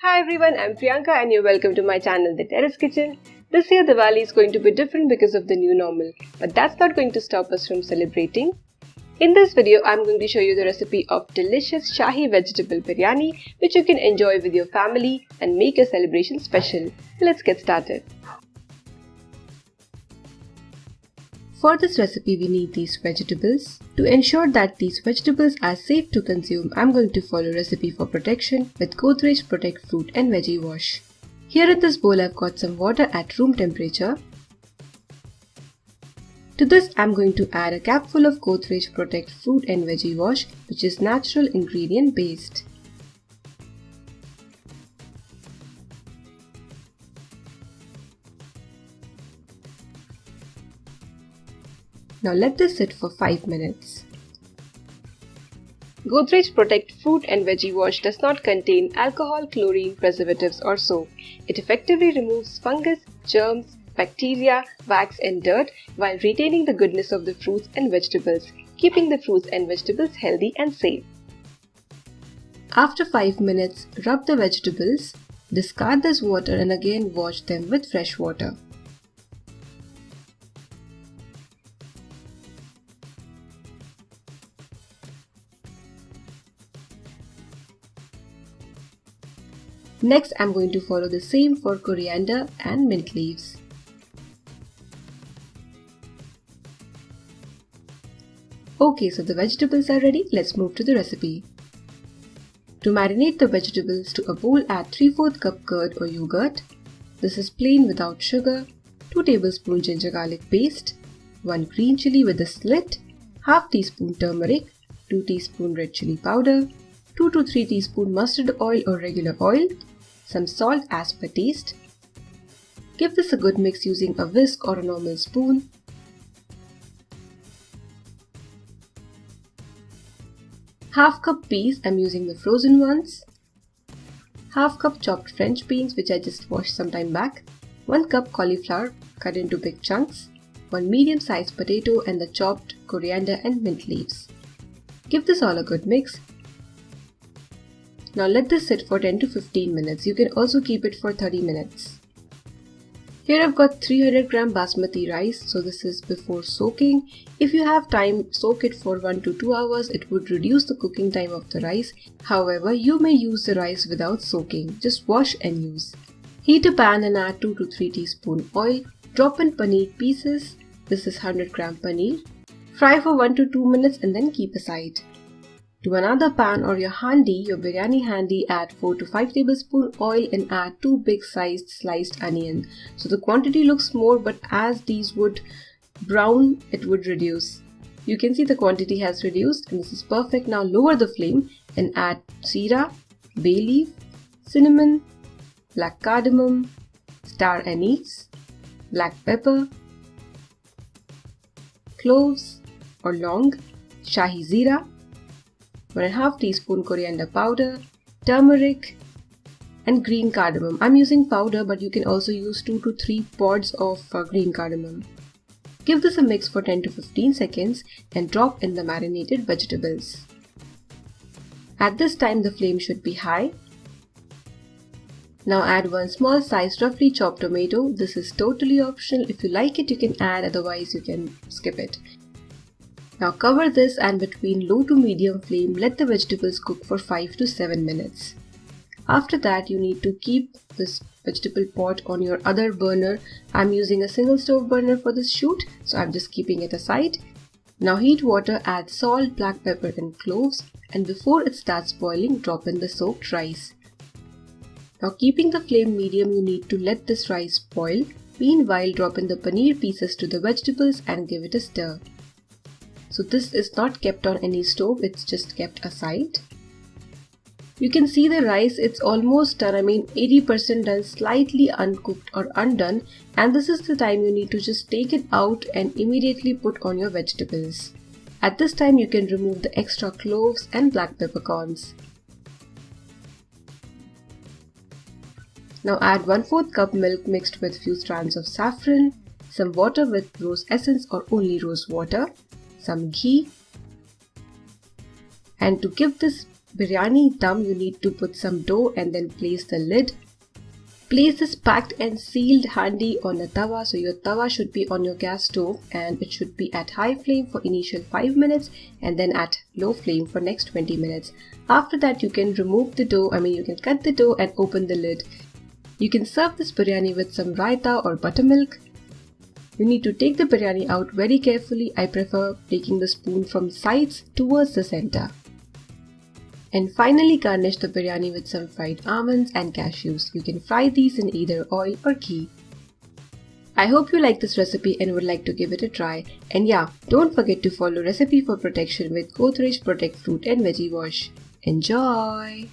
Hi everyone, I'm Priyanka and you're welcome to my channel, The Terrace Kitchen. This year Diwali is going to be different because of the new normal, but that's not going to stop us from celebrating. In this video, I'm going to show you the recipe of delicious Shahi Vegetable Biryani, which you can enjoy with your family and make your celebration special. Let's get started. For this recipe, we need these vegetables. To ensure that these vegetables are safe to consume, I'm going to follow recipe for protection with Godrej Protekt fruit and veggie wash. Here in this bowl, I've got some water at room temperature. To this, I'm going to add a capful of Godrej Protekt fruit and veggie wash, which is natural ingredient based. Now let this sit for 5 minutes. Godrej Protekt fruit and veggie wash does not contain alcohol, chlorine, preservatives or soap. It effectively removes fungus, germs, bacteria, wax and dirt while retaining the goodness of the fruits and vegetables, keeping the fruits and vegetables healthy and safe. After 5 minutes, rub the vegetables, discard this water and again wash them with fresh water. Next, I'm going to follow the same for coriander and mint leaves. Okay, so the vegetables are ready. Let's move to the recipe. To marinate the vegetables, to a bowl add 3/4 cup curd or yogurt. This is plain without sugar, 2 tablespoons ginger garlic paste, 1 green chilli with a slit, half teaspoon turmeric, 2 teaspoon red chilli powder, 2 to 3 teaspoon mustard oil or regular oil, some salt as per taste. Give this a good mix using a whisk or a normal spoon. Half cup peas, I'm using the frozen ones. Half cup chopped French beans which I just washed some time back. 1 cup cauliflower cut into big chunks. 1 medium sized potato and the chopped coriander and mint leaves. Give this all a good mix. Now let this sit for 10 to 15 minutes. You can also keep it for 30 minutes. Here I've got 300 gram Basmati rice, so this is before soaking. If you have time, soak it for 1 to 2 hours. It would reduce the cooking time of the rice. However, you may use the rice without soaking. Just wash and use. Heat a pan and add 2 to 3 teaspoon oil. Drop in paneer pieces. This is 100 gram paneer. Fry for 1 to 2 minutes and then keep aside. To another pan or your biryani handi, add 4 to 5 tablespoons oil and add 2 big sized sliced onion. So the quantity looks more, but as these would brown, it would reduce. You can see the quantity has reduced and this is perfect. Now lower the flame and add jeera, bay leaf, cinnamon, black cardamom, star anise, black pepper, cloves or laung, shahi zeera, 1.5 teaspoon coriander powder, turmeric and green cardamom. I'm using powder, but you can also use 2 to 3 pods of green cardamom. Give this a mix for 10 to 15 seconds and drop in the marinated vegetables. At this time the flame should be high. Now add 1 small sized roughly chopped tomato. This is totally optional. If you like it you can add, otherwise you can skip it. Now cover this and between low to medium flame let the vegetables cook for 5 to 7 minutes. After that you need to keep this vegetable pot on your other burner. I'm using a single stove burner for this shoot, so I'm just keeping it aside. Now heat water, add salt, black pepper and cloves, and before it starts boiling drop in the soaked rice. Now keeping the flame medium, you need to let this rice boil. Meanwhile drop in the paneer pieces to the vegetables and give it a stir. So this is not kept on any stove, it's just kept aside. You can see the rice, it's almost done, 80% done, slightly uncooked or undone, and this is the time you need to just take it out and immediately put on your vegetables. At this time you can remove the extra cloves and black peppercorns. Now add 1/4 cup milk mixed with few strands of saffron, some water with rose essence or only rose water, some ghee, and to give this biryani dum, you need to put some dough and then place the lid. Place this packed and sealed handi on a tawa. So your tawa should be on your gas stove and it should be at high flame for initial 5 minutes and then at low flame for next 20 minutes. After that you can remove the dough, you can cut the dough and open the lid. You can serve this biryani with some raita or buttermilk. You need to take the biryani out very carefully. I prefer taking the spoon from sides towards the center. And finally garnish the biryani with some fried almonds and cashews. You can fry these in either oil or ghee. I hope you like this recipe and would like to give it a try. And yeah, don't forget to follow Recipe for Protection with Godrej Protekt Fruit and Veggie Wash. Enjoy!